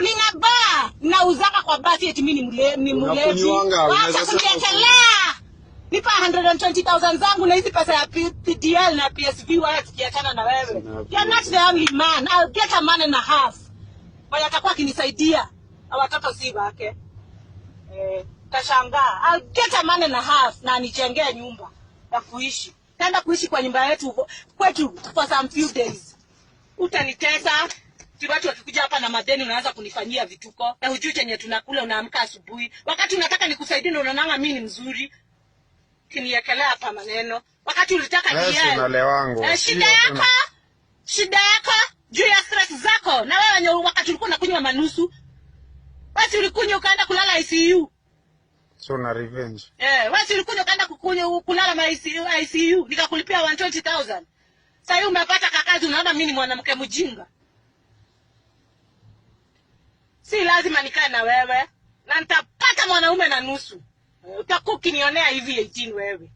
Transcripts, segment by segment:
nina bar nauzaka kwa basi eti mimi ni mlevi. Wacha kuniekelea. Nipa 120,000 zangu na hizi pesa ya PDL na PSV wala tukiachana na wewe. You're not the only man. I'll get a man and a half. Wala atakuwa akinisaidia. Watoto si wake. Tashangaa. I'll get a man and a half na nijengee nyumba ya kuishi. Taenda kuishi kwa nyumba yetu kwetu for some few days. Utanitesa. Watu wakikuja hapa na madeni unaanza kunifanyia vituko. Na hujui chenye tunakula unaamka asubuhi. Wakati unataka nikusaidie na unaonanga mimi ni mzuri. Kiniekelea hapa maneno. Wakati ulitaka nielewe. Shida yako juu ya stress zako. Na wewe wakati ulikuwa unakunywa manusu. Basi ulikunywa ukaenda kulala ICU. So na revenge. Wewe ulikunywa ukaenda kulala ICU. Nikakulipia 120,000. Sasa umepata kakazi unaona mimi ni mwanamke mjinga. Si lazima nikae na wewe. Na nitapata mwanaume na nusu. Utakuwa ukinionea hivi 18 wewe.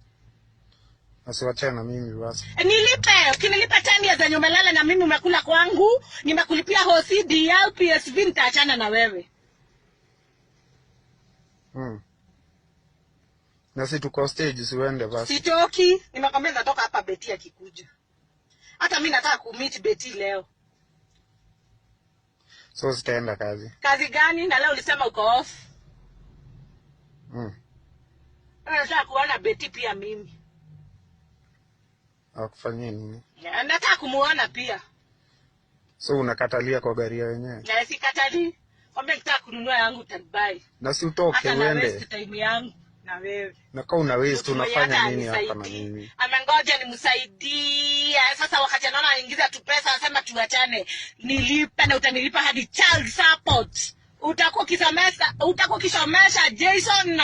Asiwachane na mimi basi. Nilipe, ukinilipa 10 years zenye umelala na mimi umekula kwangu, nimekulipia his.The, PSV nitaachana na wewe. Na si tuko stage siwende basi. Sitoki, nimekwambia nitatoka hapa Betty akikuja. Hata mimi nataka kumeet Betty leo. So sitaenda kazi. Kazi gani? Na leo ulisema uko off. Nataka kuona Betty pia mimi. Akufanyie nini? Nataka kumuona pia. So unakatalia kwa gari yenyewe? Na sikatali. Kwambia nitaka kununua yangu tabai. Na si utoke uende. Hata waste time yangu na wewe. Na kama una waste unafanya nini hapa na mimi? Amengoja nimsaidie. Sasa wakati anaona anaingiza tu pesa anasema tuachane. Nilipa na utanilipa hadi child support. Utakuwa kisomesha Jason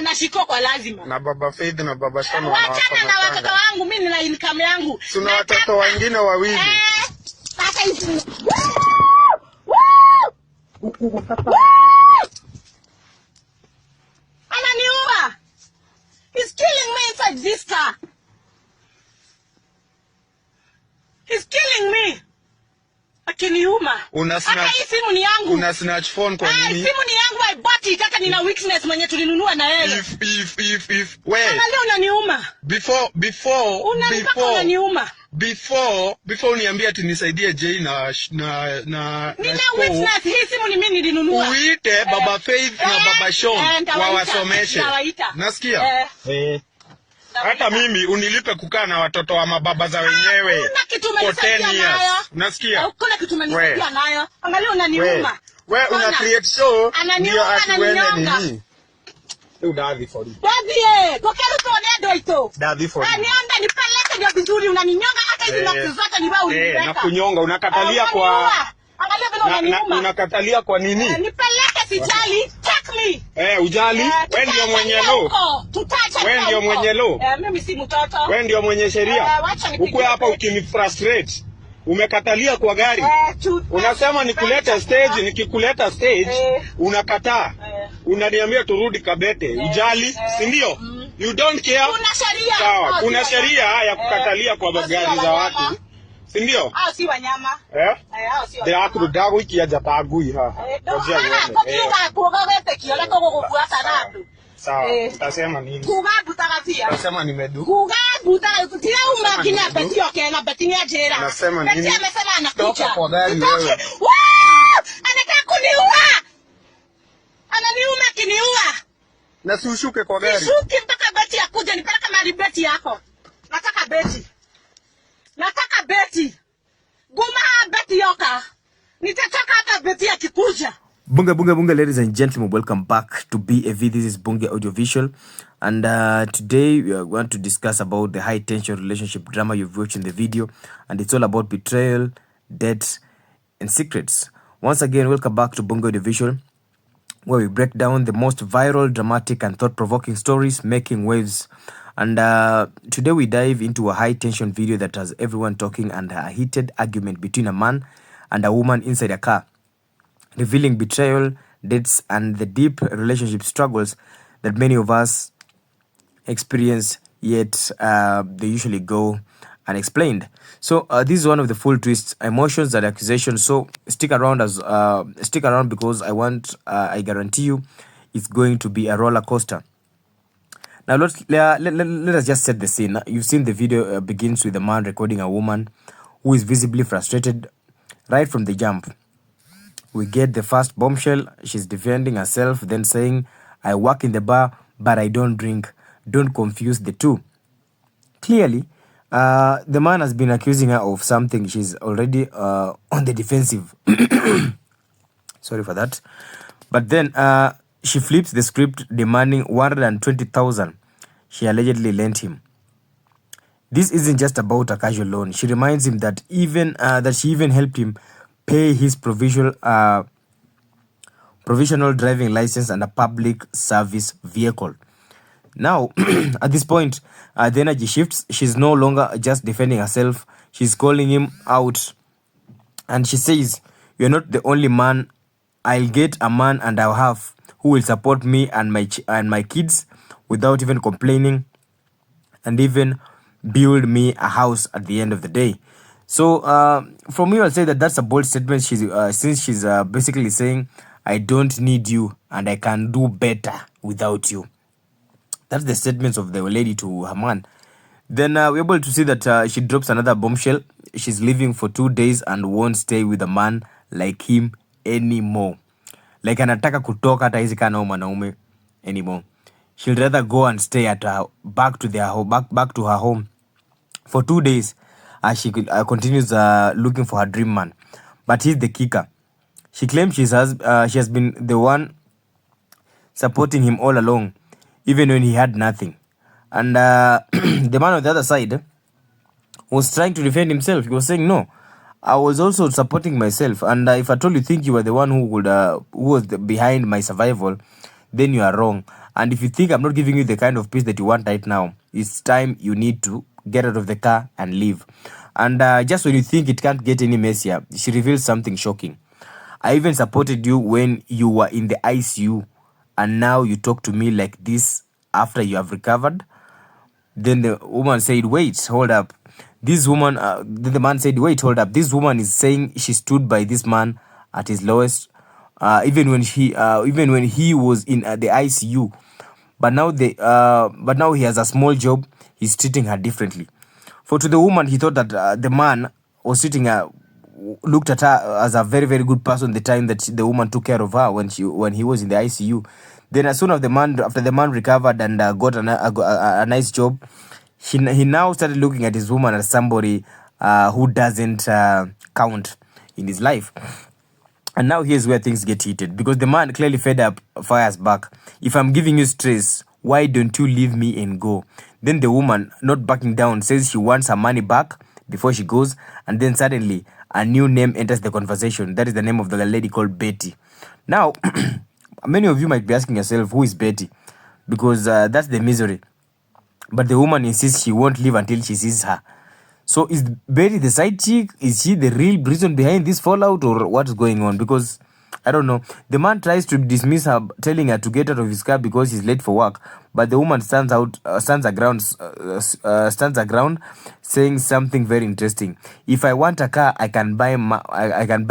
na shiko kwa lazima. Na baba Faith na baba Shano wanawake na watoto wangu mimi nina income yangu. Tuna watoto wengine wawili. Sasa hizi. Ananiua. He's killing me inside this car. He's killing me. Akiniuma. Hata hii simu ni yangu. Una snatch phone kwa nini? Simu ni yangu, I bought it. Hata nina weakness mwenye tulinunua na yeye. If wait. Angalia unaniuma. Before uniambia ati nisaidie Jay na nina weakness. Hii simu ni mimi nilinunua. Uite baba Faith na baba Sean wawasomeshe. Nasikia? Hata mimi unilipe kukaa na watoto wa mababa za wenyewe. Kuna kitu umenisaidia nayo. Nasikia? Kuna kitu umenisaidia nayo. Angalia unaniuma. Wewe una create show ndio atuende nini? Dadhi for it. Dadhi kwa kile tuonedo ito. Dadhi for it. Nienda nipeleke ndio vizuri unaninyonga hata hizo nafsi zote ni wewe unileta. Na kunyonga unakatalia kwa. Angalia vile unaniuma. Unakatalia kwa nini? Nipeleke sijali. Check me. Ujali? Wewe ndio mwenye law. Wewe ndio mwenye law. Mimi si mtoto. Wewe ndio mwenye sheria. Uko hapa ukinifrustrate. Umekatalia kwa gari. Unasema nikuleta stage, nikikuleta stage unakataa. Unaniambia turudi Kabete. Ujali, si ndio? You don't care. Kuna sheria. Sawa, kuna sheria ya kukatalia kwa gari za watu. Si ndio? Si wanyama. Si wanyama. Ndio akudago ikiaja pagui ha. Sawa, utasema nini? Utasema nimedu. Unasema nini? Toka kwa gari wewe. Anataka kuniua. Ananiuma kiniua. Na si ushuke kwa gari. Shuki mpaka Betty akuja nipeleke mahali Betty yako. Nataka Betty. Guma Betty yoka. Nitataka hata Betty akikuja. Bunga, ladies and gentlemen, welcome back to BAV. This is Bunge Audiovisual, and today we are going to discuss about the high tension relationship drama you've watched in the video, and it's all about betrayal, debt, and secrets. Once again, welcome back to Bunge Audiovisual, where we break down the most viral, dramatic, and thought-provoking stories making waves. And today we dive into a high tension video that has everyone talking and a heated argument between a man and a woman inside a car, revealing betrayal, debts, and the deep relationship struggles that many of us experience, yet they usually go unexplained. So this is one of the full twists, emotions and accusations. So stick around because I guarantee you it's going to be a roller coaster. Now let us just set the scene. You've seen the video begins with a man recording a woman who is visibly frustrated right from the jump. We get the first bombshell. She's defending herself, then saying, I work in the bar, but I don't drink. Don't confuse the two. Clearly, the man has been accusing her of something. She's already on the defensive. Sorry for that. But then she flips the script, demanding 120,000 she allegedly lent him. This isn't just about a casual loan. She reminds him that she even helped him pay his provisional driving license and a public service vehicle. Now, at this point, the energy shifts. She's no longer just defending herself. She's calling him out. And she says, you're not the only man. I'll get a man and I'll have who will support me and my kids without even complaining, and even build me a house at the end of the day. So for me, I'll say that that's a bold statement. Since she's basically saying, I don't need you and I can do better without you. That's the statements of the lady to her man. Then we're able to see that she drops another bombshell. She's leaving for 2 days and won't stay with a man like him anymore. Like anataka kutoka hata hizi kana mwanaume anymore. She'll rather go and stay at back to her home for 2 days as she continues looking for her dream man. But here's the kicker. She claims she has been the one supporting him all along, even when he had nothing. And the man on the other side was trying to defend himself. He was saying, no, I was also supporting myself. And if at all you think you were the one who was behind my survival, then you are wrong. And if you think I'm not giving you the kind of peace that you want right now, it's time you need to get out of the car and leave. And just when you think it can't get any messier, she reveals something shocking. I even supported you when you were in the ICU, and now you talk to me like this after you have recovered. Then the woman said, wait, hold up. This woman, the man said, wait, hold up. This woman is saying she stood by this man at his lowest, even when he was in the ICU. But now he has a small job. He's treating her differently. For to the woman, he thought that the man was looked at her as a very, very good person the time that the woman took care of her when he was in the ICU. Then as soon as after the man recovered and got a nice job, he now started looking at his woman as somebody who doesn't count in his life. And now here's where things get heated, because the man, clearly fed up, fires back. If I'm giving you stress, why don't you leave me and go? Then the woman, not backing down, says she wants her money back before she goes. And then suddenly a new name enters the conversation. That is the name of the lady called Betty. Now, many of you might be asking yourself, who is Betty? Because that's the misery. But the woman insists she won't leave until she sees her. So is Betty the side chick? Is she the real reason behind this fallout, or what's going on? Because I don't know. The man tries to dismiss her, telling her to get out of his car because he's late for work. But the woman stands her ground, saying something very interesting. If I want a car, I can buy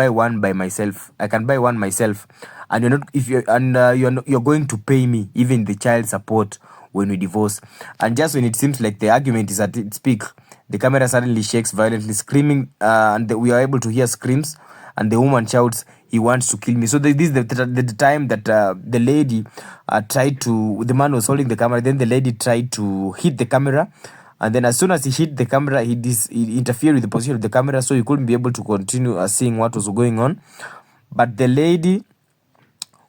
one by myself. I can buy one myself. And you're going to pay me even the child support when we divorce. And just when it seems like the argument is at its peak, the camera suddenly shakes violently, screaming, and we are able to hear screams. And the woman shouts, he wants to kill me. So this is the time that the lady the man was holding the camera. Then the lady tried to hit the camera. And then as soon as he hit the camera, he interfered with the position of the camera, so he couldn't be able to continue seeing what was going on. But the lady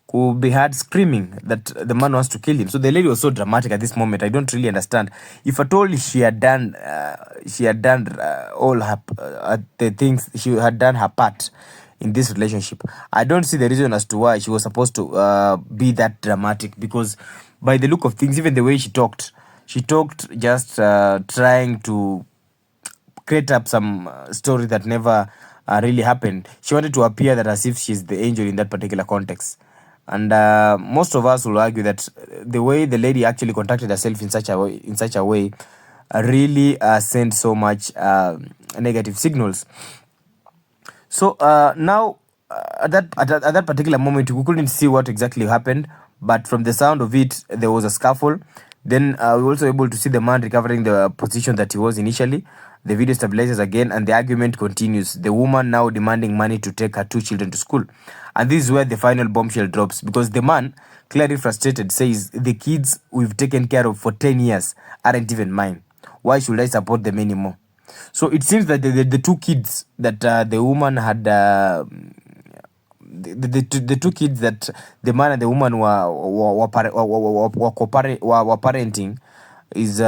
could be heard screaming that the man wants to kill him. So the lady was so dramatic at this moment. I don't really understand. If at all she had done all her the things, she had done her part in this relationship, I don't see the reason as to why she was supposed to be that dramatic. Because by the look of things, even the way she talked just trying to create up some story that never really happened. She wanted to appear that as if she's the angel in that particular context. And most of us will argue that the way the lady actually conducted herself in such a way really sent so much negative signals. So now at that particular moment, we couldn't see what exactly happened, but from the sound of it, there was a scuffle. Then we were also able to see the man recovering the position that he was initially. The video stabilizes again, and the argument continues. The woman now demanding money to take her 2 children to school, and this is where the final bombshell drops, because the man, clearly frustrated, says the kids we've taken care of for 10 years aren't even mine. Why should I support them anymore? So it seems that the 2 kids that the woman had, the 2 kids that the man and the woman were parenting is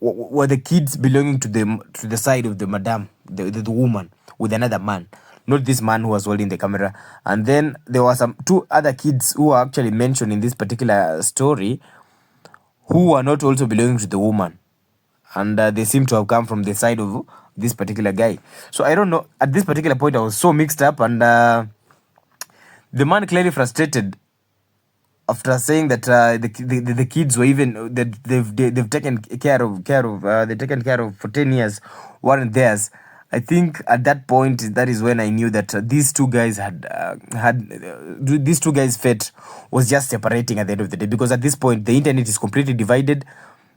were the kids belonging to the side of the madam, the woman with another man, not this man who was holding the camera. And then there were some 2 other kids who are actually mentioned in this particular story, who are not also belonging to the woman, and they seem to have come from the side of this particular guy. So I don't know, at this particular point I was so mixed up, and the man clearly frustrated after saying that the kids were even that they've taken care of they've taken care of for 10 years weren't theirs. I think at that point, that is when I knew that these 2 guys these 2 guys' fate was just separating at the end of the day, because at this point the internet is completely divided.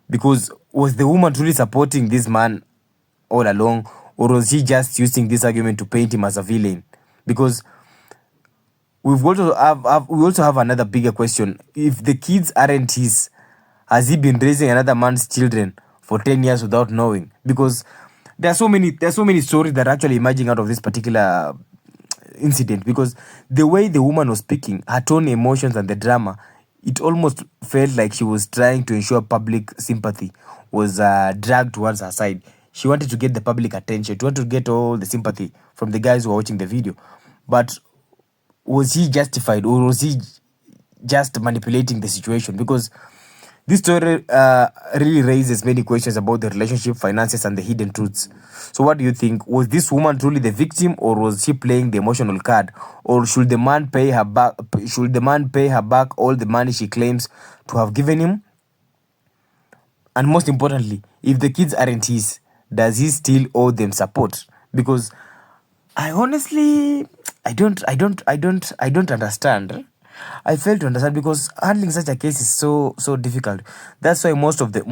Because was the woman truly supporting this man all along, or was she just using this argument to paint him as a villain? Because we also have another bigger question. If the kids aren't his, has he been raising another man's children for 10 years without knowing? Because there are so many stories that are actually emerging out of this particular incident. Because the way the woman was speaking, her tone, emotions, and the drama, it almost felt like she was trying to ensure public sympathy was dragged towards her side. She wanted to get the public attention, she wanted to get all the sympathy from the guys who were watching the video. But was he justified, or was he just manipulating the situation? Because this story really raises many questions about the relationship, finances, and the hidden truths. So what do you think? Was this woman truly the victim, or was she playing the emotional card? Or should the man pay her back? Should the man pay her back all the money she claims to have given him? And most importantly, if the kids aren't his, does he still owe them support? Because I honestly, I don't understand. I fail to understand, because handling such a case is so difficult. That's why most of the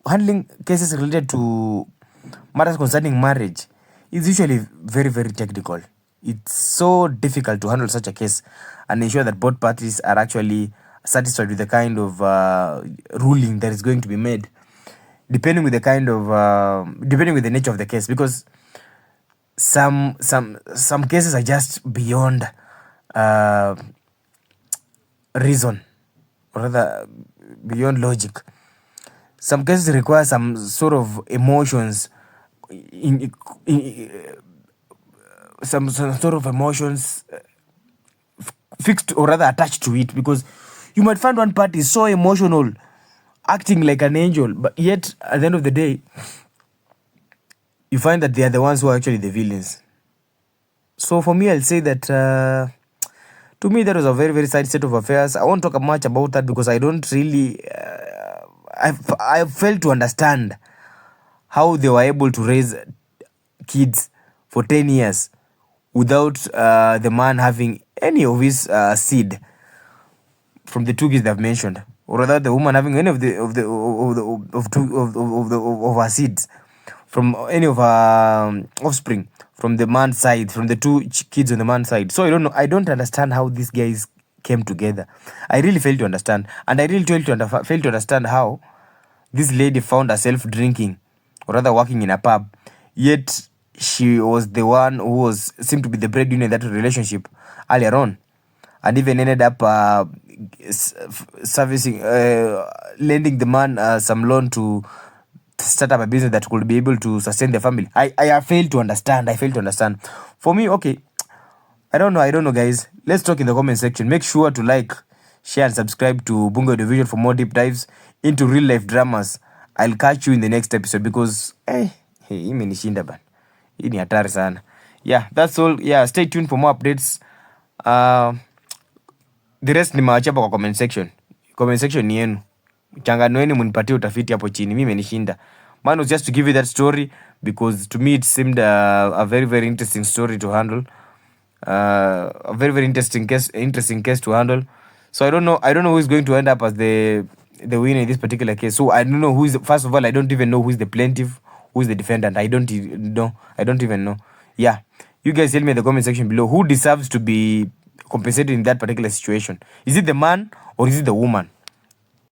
handling cases related to matters concerning marriage is usually very technical. It's so difficult to handle such a case and ensure that both parties are actually satisfied with the kind of ruling that is going to be made, depending with the nature of the case. Because some cases are just beyond reason, or rather beyond logic. Some cases require some sort of emotions, some sort of emotions fixed, or rather attached to it. Because you might find one party so emotional, acting like an angel, but yet at the end of the day, you find that they are the ones who are actually the villains. So for me, I'll say that to me, that was a very sad state of affairs. I won't talk much about that, because I don't really I failed to understand how they were able to raise kids for 10 years without the man having any of his seed from the 2 kids they've mentioned, or rather the woman having any of her seeds from any of her offspring from the man's side, from the 2 kids on the man's side. So I don't understand how these guys came together. I really fail to understand, and I really fail to understand how this lady found herself drinking, or rather working in a pub, yet she was the one who seemed to be the breadwinner in that relationship earlier on, and even ended up servicing, lending the man some loan to start up a business that could be able to sustain the family. I failed to understand. For me, okay, I don't know, guys. Let's talk in the comment section. Make sure to like, share, and subscribe to Bunge Audio Visual for more deep dives into real life dramas. I'll catch you in the next episode, because hii imenishinda bana. Hii ni hatari sana. Yeah, that's all. Yeah, stay tuned for more updates. The rest nimewachapa kwa comment section. Comment section ni yenu. Changanueni munipatie utafiti hapo chini. Mimi imenishinda. Man was just to give you that story because to me it seemed a very very interesting story to handle. A very very interesting case to handle. So I don't know who is going to end up as the winner in this particular case. So I don't know who is, first of all, I don't even know who is the plaintiff, who is the defendant. I don't even know. Yeah, you guys tell me in the comment section below who deserves to be compensated in that particular situation. Is it the man or is it the woman?